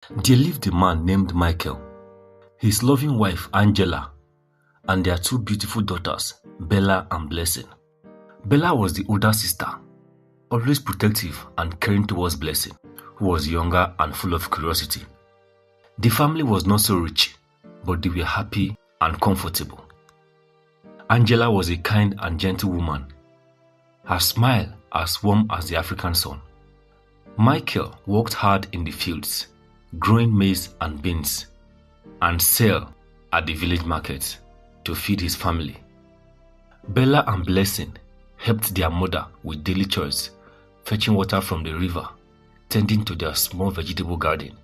There lived a man named Michael, his loving wife Angela, and their two beautiful daughters, Bella and Blessing. Bella was the older sister, always protective and caring towards Blessing, who was younger and full of curiosity. The family was not so rich, but they were happy and comfortable. Angela was a kind and gentle woman, her smile as warm as the African sun. Michael worked hard in the fields, growing maize and beans, and sell at the village market to feed his family. Bella and Blessing helped their mother with daily chores, fetching water from the river, tending to their small vegetable garden,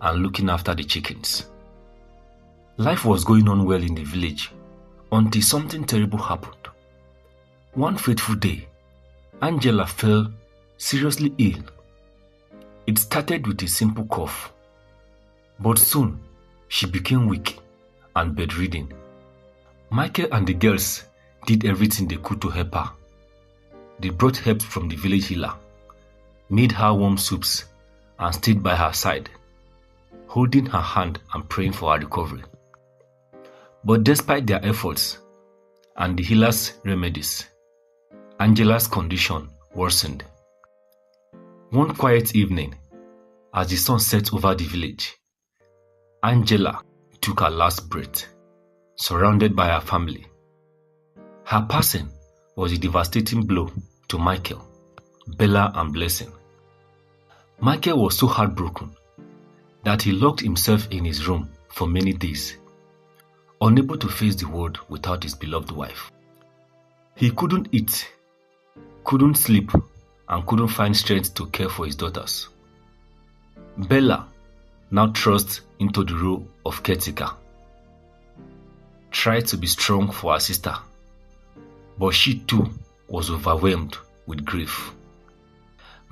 and looking after the chickens. Life was going on well in the village until something terrible happened. One fateful day, Angela fell seriously ill. It started with a simple cough, but soon she became weak and bedridden. Michael and the girls did everything they could to help her. They brought help from the village healer, made her warm soups, and stayed by her side, holding her hand and praying for her recovery. But despite their efforts and the healer's remedies, Angela's condition worsened. One quiet evening, as the sun set over the village, Angela took her last breath, surrounded by her family. Her passing was a devastating blow to Michael, Bella, and Blessing. Michael was so heartbroken that he locked himself in his room for many days, unable to face the world without his beloved wife. He couldn't eat, couldn't sleep, and couldn't find strength to care for his daughters. Bella, now thrust into the role of caretaker, tried to be strong for her sister, but she too was overwhelmed with grief.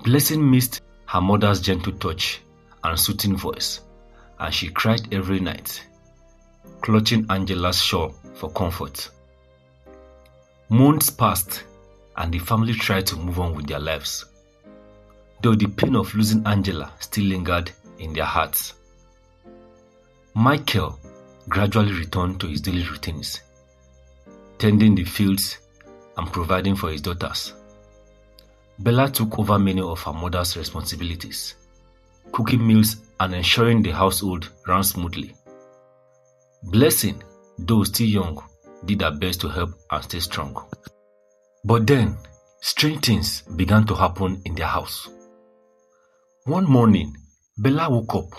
Blessing missed her mother's gentle touch and soothing voice, and she cried every night, clutching Angela's shawl for comfort. Months passed, and the family tried to move on with their lives, though the pain of losing Angela still lingered in their hearts. Michael gradually returned to his daily routines, tending the fields and providing for his daughters. Bella took over many of her mother's responsibilities, cooking meals and ensuring the household ran smoothly. Blessing, though still young, did her best to help and stay strong. But then, strange things began to happen in their house. One morning, Bella woke up,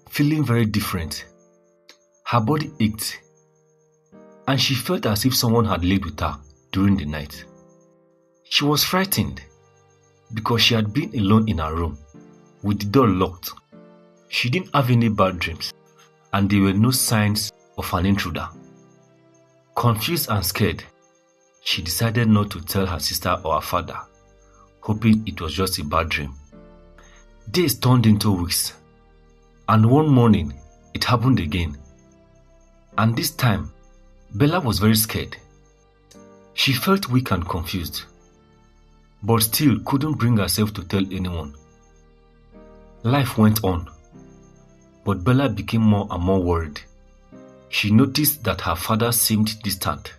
feeling very different. Her body ached, and she felt as if someone had laid with her during the night. She was frightened because she had been alone in her room, with the door locked. She didn't have any bad dreams, and there were no signs of an intruder. Confused and scared, she decided not to tell her sister or her father, hoping it was just a bad dream. Days turned into weeks, and one morning it happened again. And this time, Bella was very scared. She felt weak and confused, but still couldn't bring herself to tell anyone. Life went on, but Bella became more and more worried. She noticed that her father seemed distant,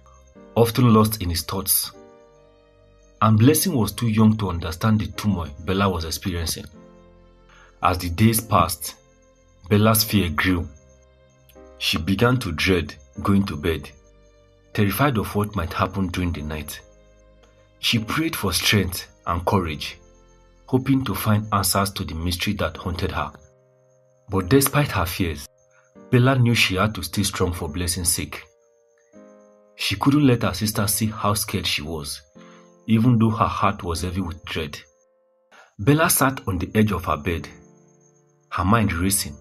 often lost in his thoughts. And Blessing was too young to understand the turmoil Bella was experiencing. As the days passed, Bella's fear grew. She began to dread going to bed, terrified of what might happen during the night. She prayed for strength and courage, hoping to find answers to the mystery that haunted her. But despite her fears, Bella knew she had to stay strong for Blessing's sake. She couldn't let her sister see how scared she was, even though her heart was heavy with dread. Bella sat on the edge of her bed, her mind racing.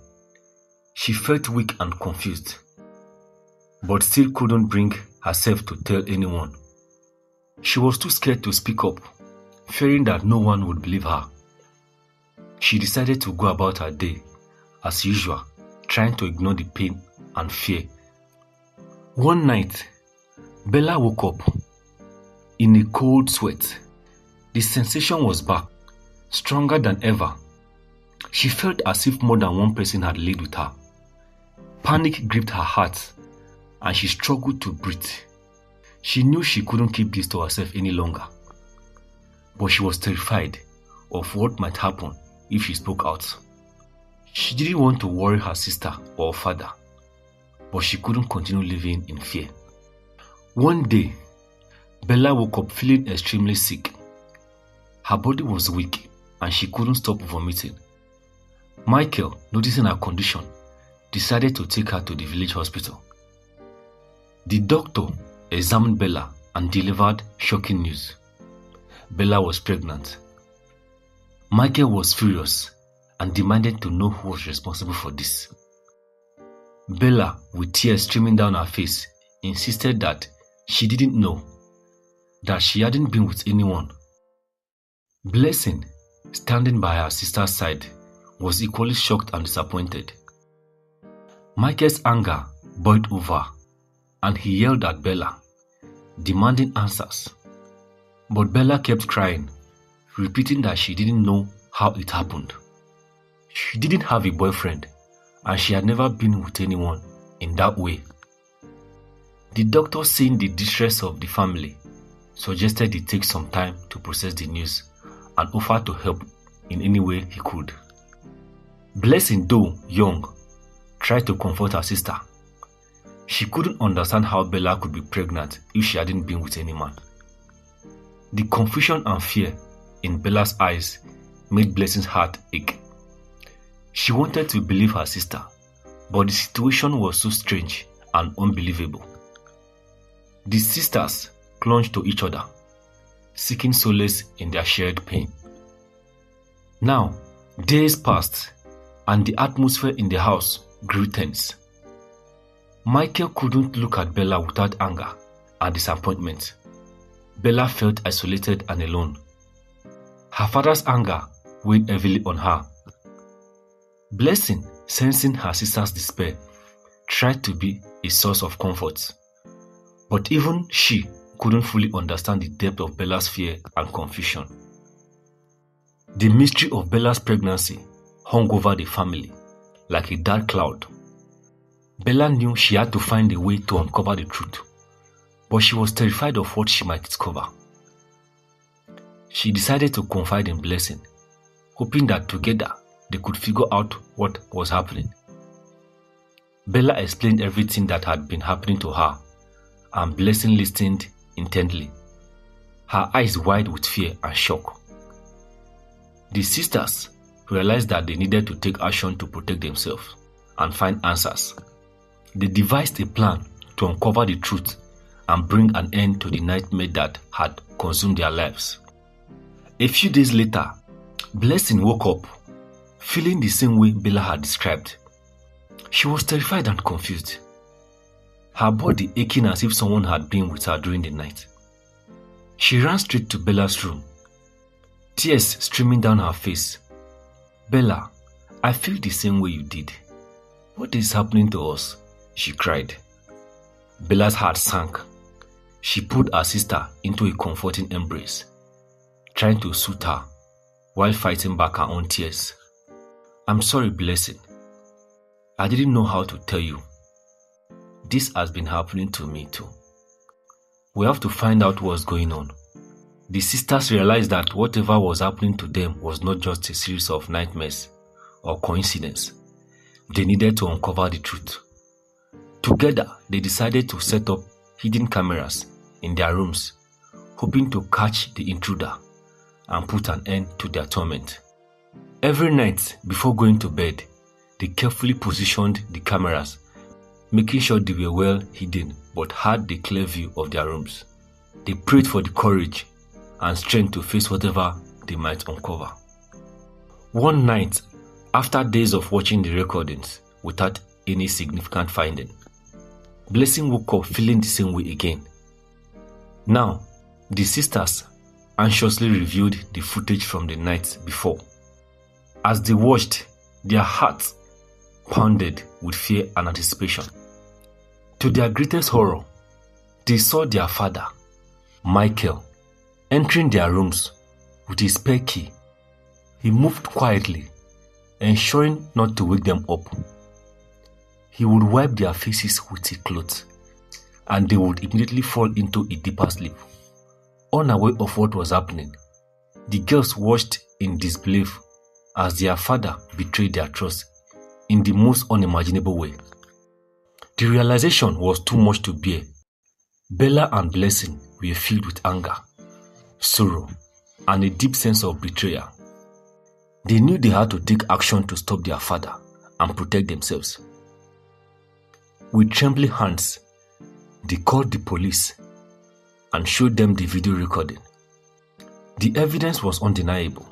She felt weak and confused, but still couldn't bring herself to tell anyone. She was too scared to speak up, fearing that no one would believe her. She decided to go about her day, as usual, trying to ignore the pain and fear. One night, Bella woke up in a cold sweat. The sensation was back, stronger than ever. She felt as if more than one person had laid with her. Panic gripped her heart and she struggled to breathe. She knew she couldn't keep this to herself any longer, but she was terrified of what might happen if she spoke out. She didn't want to worry her sister or father, but she couldn't continue living in fear. One day, Bella woke up feeling extremely sick. Her body was weak and she couldn't stop vomiting. Michael, noticing her condition, decided to take her to the village hospital. The doctor examined Bella and delivered shocking news. Bella was pregnant. Michael was furious and demanded to know who was responsible for this. Bella, with tears streaming down her face, insisted that she didn't know, that she hadn't been with anyone. Blessing, standing by her sister's side, was equally shocked and disappointed. Michael's anger boiled over and he yelled at Bella, demanding answers. But Bella kept crying, repeating that she didn't know how it happened. She didn't have a boyfriend and she had never been with anyone in that way. The doctor, seeing the distress of the family, suggested he take some time to process the news and offered to help in any way he could. Blessing, though young, tried to comfort her sister. She couldn't understand how Bella could be pregnant if she hadn't been with any man. The confusion and fear in Bella's eyes made Blessing's heart ache. She wanted to believe her sister, but the situation was so strange and unbelievable. The sisters clung to each other, seeking solace in their shared pain. Now, days passed, and the atmosphere in the house grew tense. Michael couldn't look at Bella without anger and disappointment. Bella felt isolated and alone. Her father's anger weighed heavily on her. Blessing, sensing her sister's despair, tried to be a source of comfort. But even she couldn't fully understand the depth of Bella's fear and confusion. The mystery of Bella's pregnancy hung over the family like a dark cloud. Bella knew she had to find a way to uncover the truth, but she was terrified of what she might discover. She decided to confide in Blessing, hoping that together they could figure out what was happening. Bella explained everything that had been happening to her, and Blessing listened intently, her eyes wide with fear and shock. The sisters realized that they needed to take action to protect themselves and find answers. They devised a plan to uncover the truth and bring an end to the nightmare that had consumed their lives. A few days later, Blessing woke up, feeling the same way Bella had described. She was terrified and confused, her body aching as if someone had been with her during the night. She ran straight to Bella's room, tears streaming down her face. "Bella, I feel the same way you did. What is happening to us?" she cried. Bella's heart sank. She pulled her sister into a comforting embrace, trying to soothe her while fighting back her own tears. "I'm sorry, Blessing. I didn't know how to tell you. This has been happening to me too. We have to find out what's going on." The sisters realized that whatever was happening to them was not just a series of nightmares or coincidence. They needed to uncover the truth. Together, they decided to set up hidden cameras in their rooms, hoping to catch the intruder and put an end to their torment. Every night before going to bed, they carefully positioned the cameras, making sure they were well hidden but had the clear view of their rooms. They prayed for the courage and strength to face whatever they might uncover. One night, after days of watching the recordings without any significant finding, Blessing woke up feeling the same way again. Now, the sisters anxiously reviewed the footage from the night before. As they watched, their hearts pounded with fear and anticipation. To their greatest horror, they saw their father, Michael, entering their rooms with his spare key. He moved quietly, ensuring not to wake them up. He would wipe their faces with a cloth, and they would immediately fall into a deeper sleep. Unaware of what was happening, the girls watched in disbelief as their father betrayed their trust in the most unimaginable way. The realization was too much to bear. Bella and Blessing were filled with anger, sorrow, and a deep sense of betrayal. They knew they had to take action to stop their father and protect themselves. With trembling hands, they called the police and showed them the video recording. The evidence was undeniable.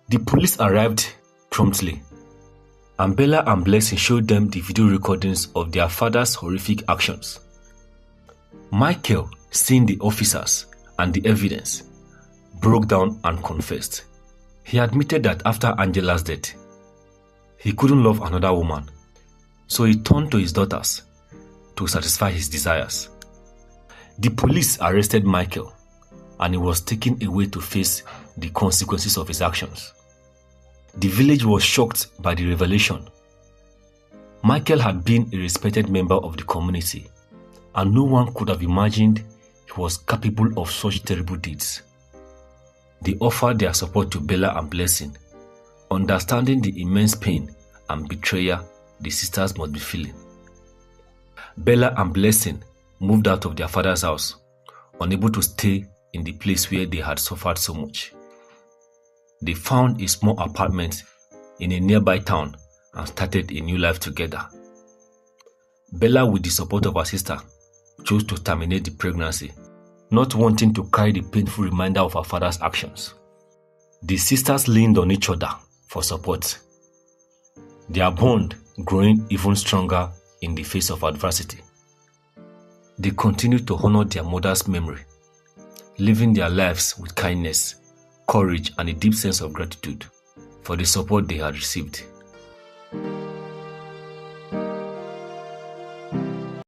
The police arrived promptly, and Bella and Blessing showed them the video recordings of their father's horrific actions. Michael, seeing the officers and the evidence, broke down and confessed. He admitted that after Angela's death, he couldn't love another woman, so he turned to his daughters to satisfy his desires. The police arrested Michael, and he was taken away to face the consequences of his actions. The village was shocked by the revelation. Michael had been a respected member of the community, and no one could have imagined he was capable of such terrible deeds. They offered their support to Bella and Blessing, understanding the immense pain and betrayal the sisters must be feeling. Bella and Blessing moved out of their father's house, unable to stay in the place where they had suffered so much. They found a small apartment in a nearby town and started a new life together. Bella, with the support of her sister, chose to terminate the pregnancy, not wanting to carry the painful reminder of her father's actions. The sisters leaned on each other for support, their bond growing even stronger in the face of adversity. They continued to honor their mother's memory, living their lives with kindness, courage, and a deep sense of gratitude for the support they had received.